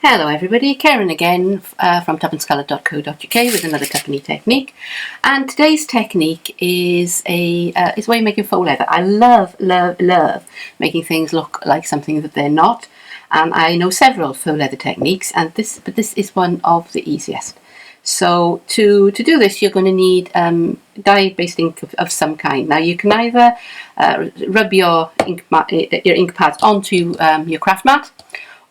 Hello everybody, Karen again from tuppencecoloured.co.uk with another tuppeny technique, and today's technique is a way of making faux leather. I love making things look like something that they're not, and I know several faux leather techniques, and this is one of the easiest. So to do this, you're going to need dye-based ink of some kind. Now you can either rub your ink pads onto your craft mat,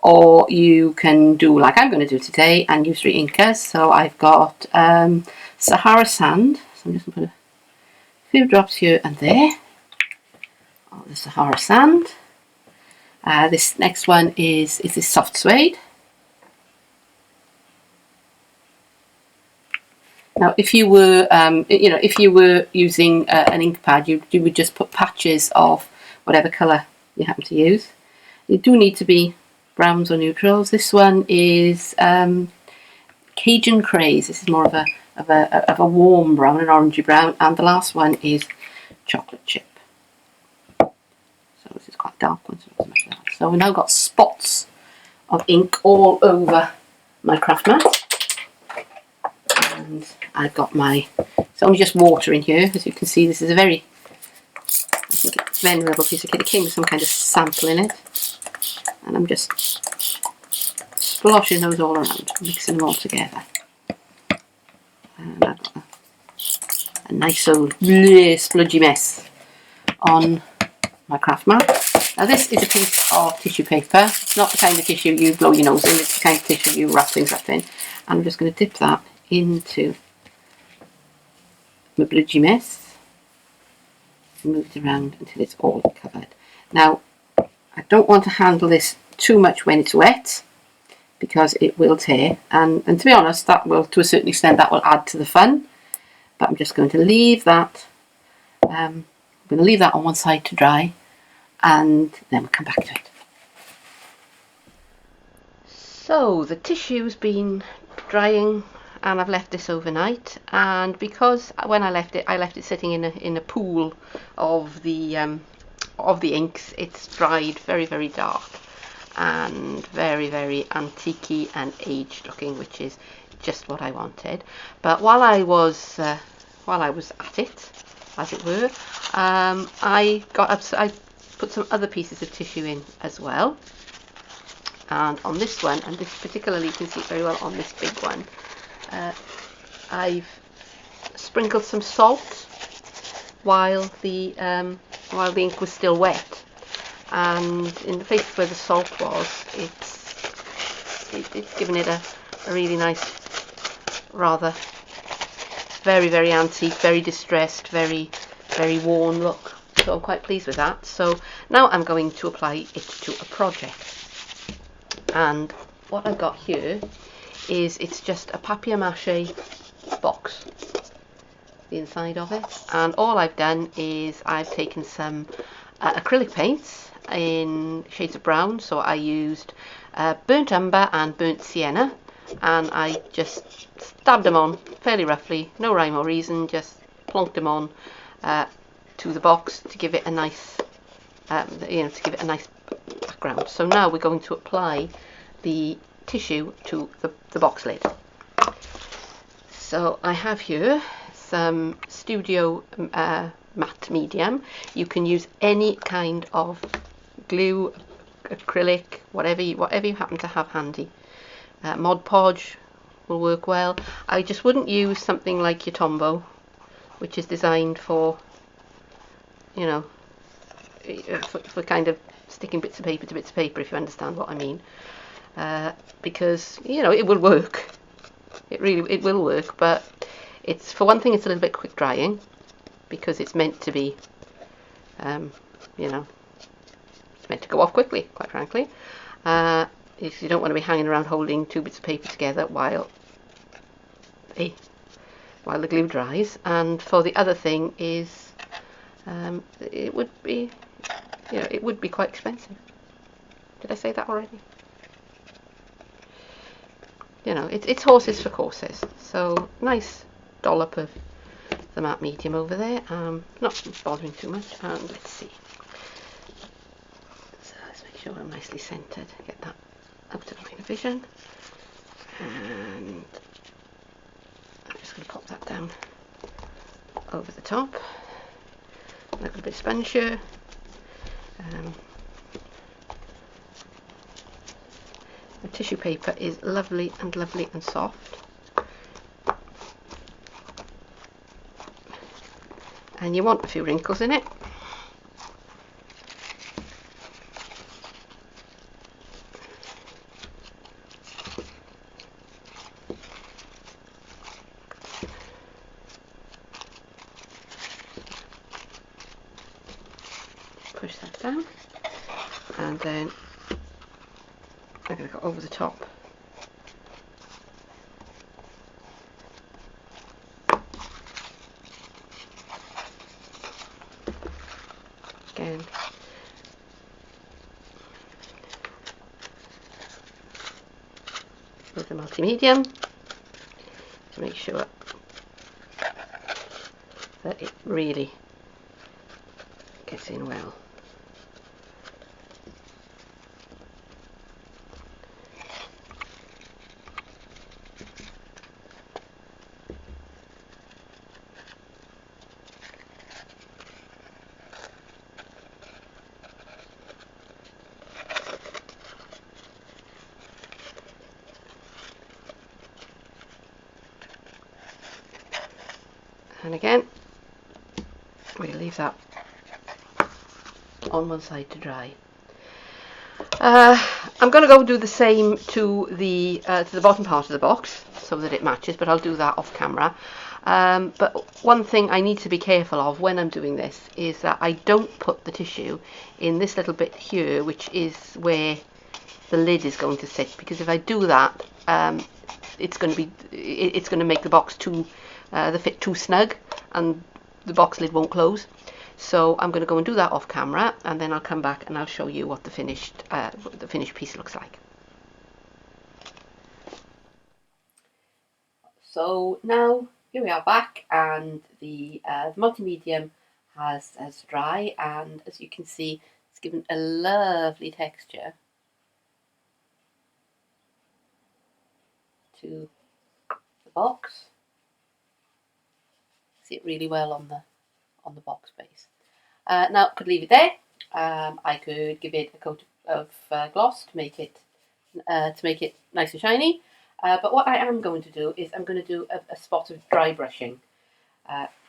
or you can do like I'm going to do today and use 3 inkers. So I've got Sahara sand, so I'm just going to put a few drops here and there of the Sahara sand. This next one is this soft suede. Now, if you were, if you were using an ink pad, you would just put patches of whatever colour you happen to use. You do need to be browns or neutrals. This one is Cajun Craze. This is more of a warm brown, an orangey brown, and the last one is chocolate chip. So this is quite a dark one, so it doesn't matter that. So we've now got spots of ink all over my craft mat. And I've got it's only just water in here. As you can see, this is a very, I think it's a venerable piece of kit. It came with some kind of sample in it. And I'm just sploshing those all around, mixing them all together. And I've got a nice old spludgy mess on my craft mat. Now this is a piece of tissue paper. It's not the kind of tissue you blow your nose in, it's the kind of tissue you wrap things up in. And I'm just going to dip that into my bludgy mess, move it around until it's all covered. Now I don't want to handle this too much when it's wet because it will tear, and to be honest, that will, to a certain extent, that will add to the fun. But I'm just going to leave that. I'm going to leave that on one side to dry, and then we'll come back to it. So the tissue's been drying, and I've left this overnight, and because when I left it sitting in a pool of the inks, it's dried very dark and very antique and aged looking, which is just what I wanted. But while I was at it, as it were, I put some other pieces of tissue in as well. And on this one, and this particularly, you can see it very well on this big one, I've sprinkled some salt while the ink was still wet, and in the places where the salt was, it's given it a really nice, rather very antique, very distressed, very worn look. So I'm quite pleased with that. So now I'm going to apply it to a project. And what I've got here is, it's just a papier-mâché box, the inside of it, and all I've done is I've taken some acrylic paints in shades of brown. So I used burnt umber and burnt sienna, and I just stabbed them on fairly roughly, no rhyme or reason, just plonked them on to the box to give it a nice background. So now we're going to apply the tissue to the box lid. So I have here some Studio matte medium. You can use any kind of glue, acrylic, whatever you happen to have handy. Mod Podge will work well. I just wouldn't use something like your Tombow, which is designed for, for kind of sticking bits of paper to bits of paper, if you understand what I mean. Because it will work. It will work, but it's, for one thing, it's a little bit quick drying because it's meant to be, it's meant to go off quickly, quite frankly. If you don't want to be hanging around holding 2 bits of paper together while the glue dries. And for the other thing is, it would be quite expensive. Did I say that already? It's horses for courses. So nice dollop of the matte medium over there. Not bothering too much. And let's see. So let's make sure I'm nicely centered. Get that out of line of vision, and I'm just going to pop that down over the top. I've got a bit of sponge here. The tissue paper is lovely and soft, and you want a few wrinkles in it. Push that down, and then I'm going to go over the top. Again, with the multi-medium to make sure that it really gets in well. And again, we'll leave that on one side to dry. I'm going to go do the same to the bottom part of the box so that it matches, but I'll do that off camera. But one thing I need to be careful of when I'm doing this is that I don't put the tissue in this little bit here, which is where the lid is going to sit, because if I do that, it's going to make the box the fit too snug, and the box lid won't close. So I'm going to go and do that off camera, and then I'll come back and I'll show you what the finished piece looks like. So now here we are back, and the multi-medium has dry, and as you can see, it's given a lovely texture to the box. See it really well on the box base. Now I could leave it there. I could give it a coat of gloss to make it nice and shiny. But what I am going to do is I'm going to do a spot of dry brushing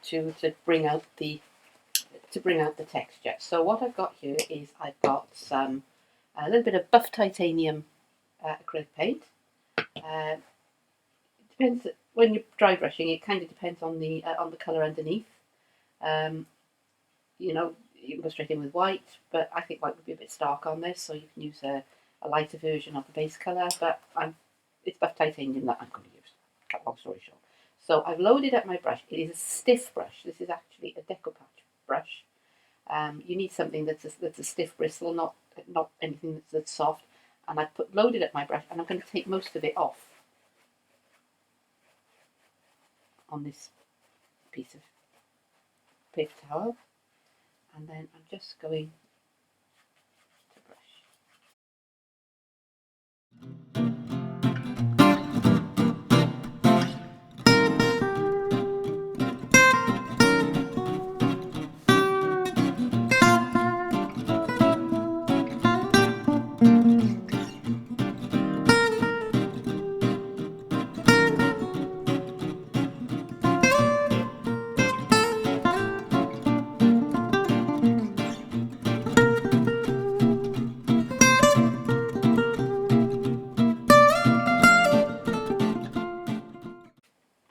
to bring out the texture. So what I've got here is I've got a little bit of buff titanium acrylic paint. Depends when you're dry brushing. It kind of depends on the colour underneath. You know, you can go straight in with white, but I think white would be a bit stark on this, so you can use a lighter version of the base colour. But it's buff titanium that I'm going to use. Cut long story short. So I've loaded up my brush. It is a stiff brush. This is actually a decoupage brush. You need something that's a stiff bristle, not anything that's soft. And I've loaded up my brush, and I'm going to take most of it off on this piece of paper towel, and then I'm just going to brush.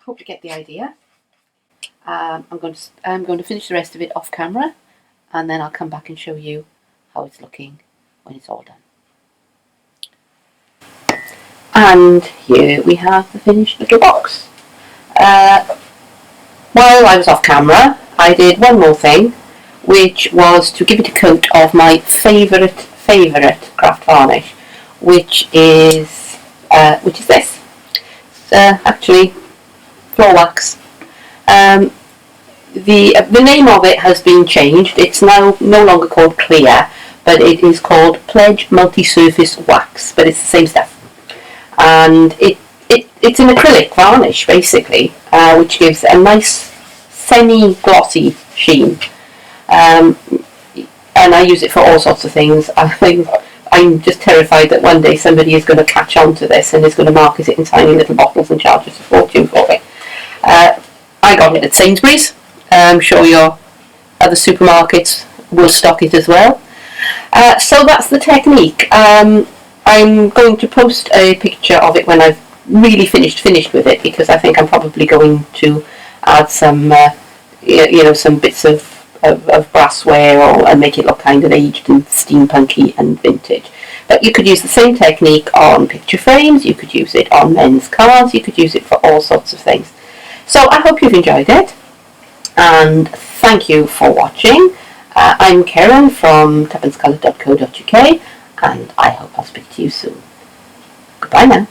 Hope you get the idea. I'm going to finish the rest of it off camera, and then I'll come back and show you how it's looking when it's all done. And here we have the finished little box. While I was off camera, I did one more thing, which was to give it a coat of my favourite craft varnish, which is this. It's actually floor wax. The name of it has been changed. It's now no longer called Clear, but it is called Pledge Multi-Surface Wax, but it's the same stuff. And it's an acrylic varnish, basically, which gives a nice semi-glossy sheen. And I use it for all sorts of things. I'm just terrified that one day somebody is going to catch on to this and is going to market it in tiny little bottles and charge us a fortune for it. I got it at Sainsbury's. I'm sure your other supermarkets will stock it as well. So that's the technique. I'm going to post a picture of it when I've really finished with it, because I think I'm probably going to add some some bits of brassware and make it look kind of aged and steampunky and vintage. But you could use the same technique on picture frames, you could use it on men's cards, you could use it for all sorts of things. So I hope you've enjoyed it, and thank you for watching. I'm Karen from tuppencecoloured.co.uk, and I hope I'll speak to you soon. Goodbye now.